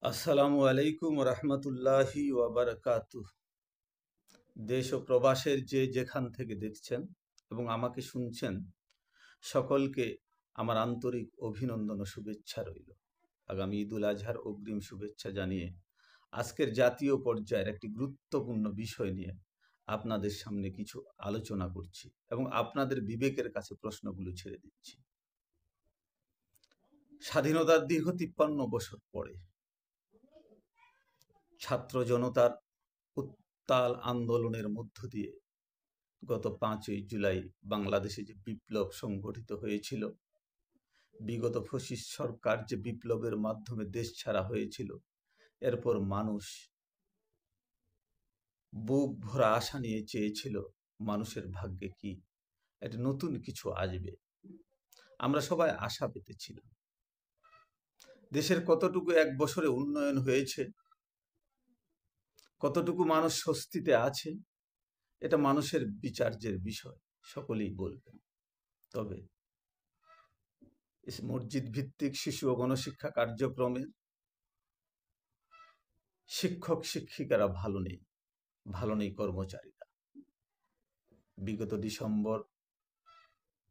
আসসালামু আলাইকুম রহমতুল্লাহি ওয়াবারাকাতুহ। দেশ ও প্রবাসের যেখান থেকে দেখছেন এবং আমাকে শুনছেন, সকলকে আমার আন্তরিক অভিনন্দন ও শুভেচ্ছা রইল। আগামী ঈদুল আজহার অগ্রিম শুভেচ্ছা জানিয়ে আজকের জাতীয় পর্যায়ের একটি গুরুত্বপূর্ণ বিষয় নিয়ে আপনাদের সামনে কিছু আলোচনা করছি এবং আপনাদের বিবেকের কাছে প্রশ্নগুলো ছেড়ে দিচ্ছি। স্বাধীনতার দীর্ঘ 53 বছর পরে ছাত্র জনতার উত্তাল আন্দোলনের মধ্য দিয়ে গত 5ই জুলাই বাংলাদেশে যে বিপ্লব সংগঠিত হয়েছিল, বিগত ফ্যাসিস্ট সরকার যে বিপ্লবের মাধ্যমে দেশ ছাড়া হয়েছিল, এরপর মানুষ বুক ভরা আশা নিয়ে চেয়েছিল মানুষের ভাগ্যে কি একটা নতুন কিছু আসবে। আমরা সবাই আশা পেতেছিলাম। দেশের কতটুকু এক বছরে উন্নয়ন হয়েছে, কতটুকু মানুষ স্বস্তিতে আছে, এটা মানুষের বিচার্যের বিষয়, সকলেই বলবেন। তবে মসজিদ ভিত্তিক শিশু ও গণশিক্ষা কার্যক্রমের শিক্ষক শিক্ষিকারা ভালো নেই কর্মচারীরা। বিগত ডিসেম্বর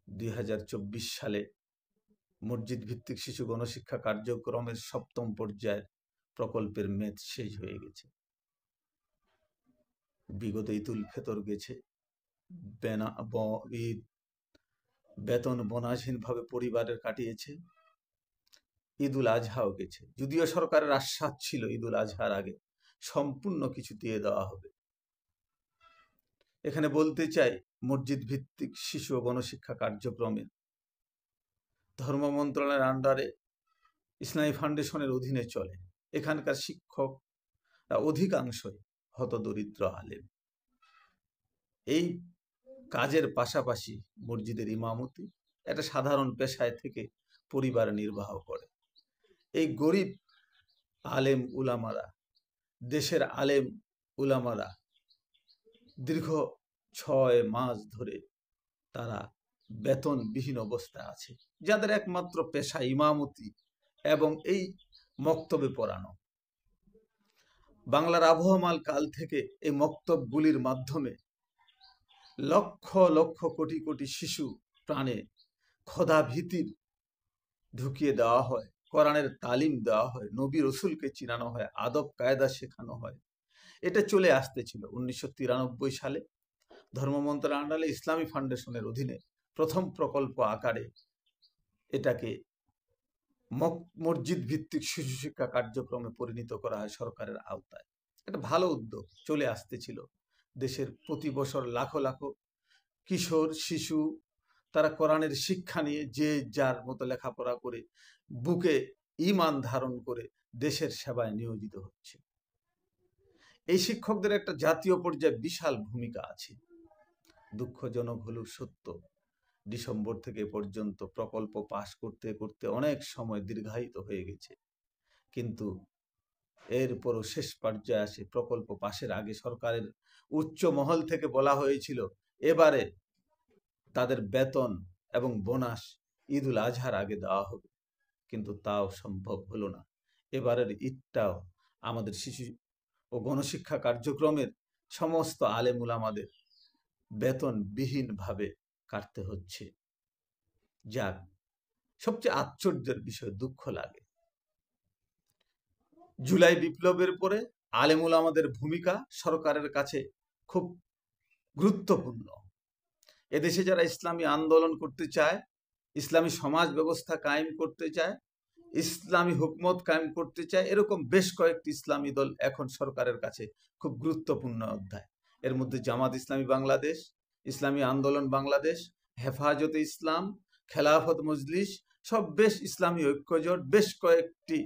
2024 সালে মসজিদ ভিত্তিক শিশু গণশিক্ষা কার্যক্রমের 7ম পর্যায়ের প্রকল্পের মেয়াদ শেষ হয়ে গেছে। বিগত ঈদুল ফিতর গেছে, বেতন বোনাসহীনভাবে পরিবারের কাটিয়েছে। ঈদুল আজহাও গেছে, যদিও সরকারের আশ্বাস ছিল ঈদুল আজহার আগে সম্পূর্ণ কিছু দিয়ে দেওয়া হবে। এখানে বলতে চাই, মসজিদ ভিত্তিক শিশু ও গণশিক্ষা কার্যক্রমে ধর্ম মন্ত্রণালয়ের আন্ডারে ইসলামী ফাউন্ডেশনের অধীনে চলে। এখানকার শিক্ষকরা অধিকাংশই হতদরিদ্র আলেম। এই কাজের পাশাপাশি মসজিদের ইমামতি একটা সাধারণ পেশায় থেকে পরিবার নির্বাহ করে। এই গরিব আলেম উলামারা, দেশের আলেম উলামারা দীর্ঘ 6 মাস ধরে তারা বেতনবিহীন অবস্থায় আছে, যাদের একমাত্র পেশা ইমামতি এবং এই মক্তবে পড়ানো। বাংলার আবহমান কাল থেকে এই মক্তবগুলির মাধ্যমে লক্ষ লক্ষ কোটি কোটি শিশু প্রাণে খোদা ভীতির ঢুকিয়ে দেওয়া হয়, কোরআনের তালিম দেওয়া হয়, নবী রসুলকে চিনানো হয়, আদব কায়দা শেখানো হয়। এটা চলে আসতেছিল 1993 সালে ধর্ম মন্ত্রণালয়ের আন্ডারে ইসলামী ফাউন্ডেশনের অধীনে প্রথম প্রকল্প আকারে এটাকে মসজিদ ভিত্তিক শিশু শিক্ষা কার্যক্রমে পরিণত করা হয় সরকারের আওতায়। এটা ভালো উদ্যোগ চলে আসতেছিল। দেশের প্রতি বছর লাখো লাখো কিশোর শিশু তারা কোরআনের শিক্ষা নিয়ে যে যার মতো লেখাপড়া করে বুকে ঈমান ধারণ করে দেশের সেবায় নিয়োজিত হচ্ছে। এই শিক্ষকদের একটা জাতীয় পর্যায়ে বিশাল ভূমিকা আছে। দুঃখজনক হলেও সত্য, ডিসেম্বর থেকে পর্যন্ত প্রকল্প পাশ করতে করতে অনেক সময় দীর্ঘায়িত হয়ে গেছে, কিন্তু এরপরও শেষ পর্যায়ে আসে প্রকল্প পাশের আগে সরকারের উচ্চ মহল থেকে বলা হয়েছিল এবারে তাদের বেতন এবং বোনাস ঈদুল আজহার আগে দেওয়া হবে, কিন্তু তাও সম্ভব হলো না। এবারের ঈদটাও আমাদের শিশু ও গণশিক্ষা কার্যক্রমের সমস্ত আলেম উলামাদের বেতনবিহীনভাবে কাটতে হচ্ছে। যাক, সবচেয়ে আশ্চর্যের বিষয়, দুঃখ লাগে, জুলাই বিপ্লবের পরে আলেম উলামাদের ভূমিকা সরকারের কাছে খুব গুরুত্বপূর্ণ। এদেশে যারা ইসলামী আন্দোলন করতে চায়, ইসলামী সমাজ ব্যবস্থা কায়েম করতে চায়, ইসলামী হুকমত কায়েম করতে চায়, এরকম বেশ কয়েকটি ইসলামী দল এখন সরকারের কাছে খুব গুরুত্বপূর্ণ অধ্যায়। এর মধ্যে জামাত ইসলামী বাংলাদেশ, ইসলামী আন্দোলন বাংলাদেশ, হেফাজতে ইসলাম, খেলাফত মজলিস, সব বেশ ইসলামী ঐক্যজোট, বেশ কয়েকটি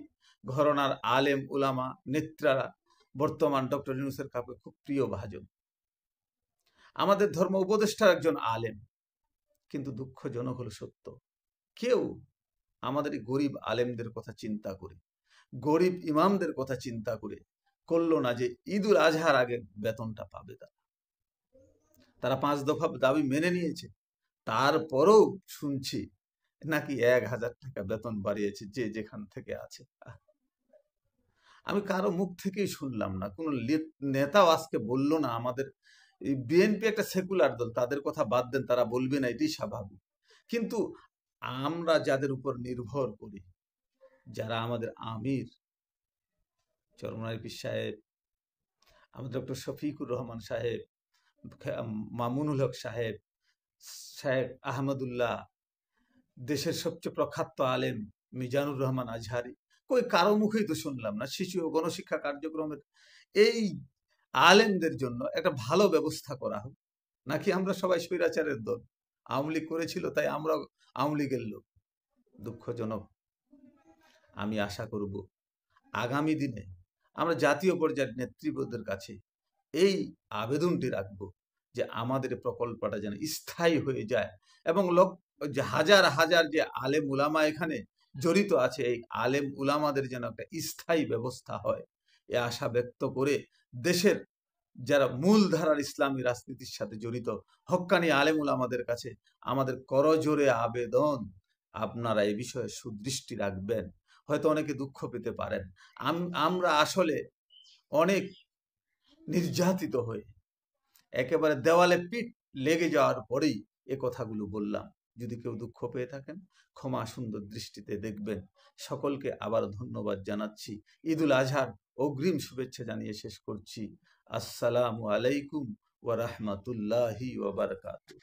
ঘরানার আলেম উলামা নেত্রারা বর্তমান ডক্টর ইউনূসের কাছে খুব প্রিয় ভাজন। আমাদের ধর্ম উপদেষ্টার একজন আলেম, কিন্তু দুঃখজনক হলো সত্য, কেউ আমাদের এই গরিব আলেমদের কথা চিন্তা করে, গরিব ইমামদের কথা চিন্তা করে করলো না যে ঈদুল আজহার আগে বেতনটা পাবে। তারা 5 দফা দাবি মেনে নিয়েছে, তারপরেও শুনছি নাকি 1000 টাকা বেতন বাড়িয়েছে যে যেখান থেকে আছে। আমি কারো মুখ থেকেই শুনলাম না, কোনো নেতাও আজকে বলল না আমাদের এই বিএনপি একটা সেকুলার দল, তাদের কথা বাদ দেন, তারা বলবে না, এটাই স্বাভাবিক। কিন্তু আমরা যাদের উপর নির্ভর করি, যারা আমাদের আমির চরমনাই পীর সাহেব, আমাদের ডক্টর শফিকুর রহমান সাহেব, মামুনুল হক সাহেব, সাহেব আহমদুল্লাহ, দেশের সবচেয়ে প্রখ্যাত আলেম মিজানুর রহমান আজহারি, কই কারো মুখেই তো শুনলাম না শিশু ও গণশিক্ষা কার্যক্রমের এই আলেমদের জন্য একটা ভালো ব্যবস্থা করা হোক। নাকি আমরা সবাই স্বৈরাচারের দল, আওয়ামী লীগ করেছিল তাই আমরা আওয়ামী লীগের লোক? দুঃখজনক। আমি আশা করব আগামী দিনে আমরা জাতীয় পর্যায়ের নেতৃবৃন্দের কাছে এই আবেদনটি রাখব যে আমাদের প্রকল্পটা যেন স্থায়ী হয়ে যায় এবং যে হাজার হাজার যে আলেম উলামা এখানে জড়িত আছে, এই আলেম উলামাদের যেন একটা স্থায়ী ব্যবস্থা হয়, এ আশা ব্যক্ত করে দেশের যারা মূলধারার ইসলামী রাজনীতির সাথে জড়িত হক্কানি আলেম উলামাদের কাছে আমাদের করজোরে আবেদন, আপনারা এই বিষয়ে সুদৃষ্টি রাখবেন। হয়তো অনেকে দুঃখ পেতে পারেন, আমরা আসলে অনেক নির্যাতিত হয়ে একেবারে দেওয়ালে পিঠ লেগে যাওয়ার পরেই এ কথাগুলো বললাম। যদি কেউ দুঃখ পেয়ে থাকেন ক্ষমা সুন্দর দৃষ্টিতে দেখবেন। সকলকে আবার ধন্যবাদ জানাচ্ছি। ঈদুল আজহার অগ্রিম শুভেচ্ছা জানিয়ে শেষ করছি। আসসালামু আলাইকুম ওয়া রাহমাতুল্লাহি ওয়া বারাকাতুহু।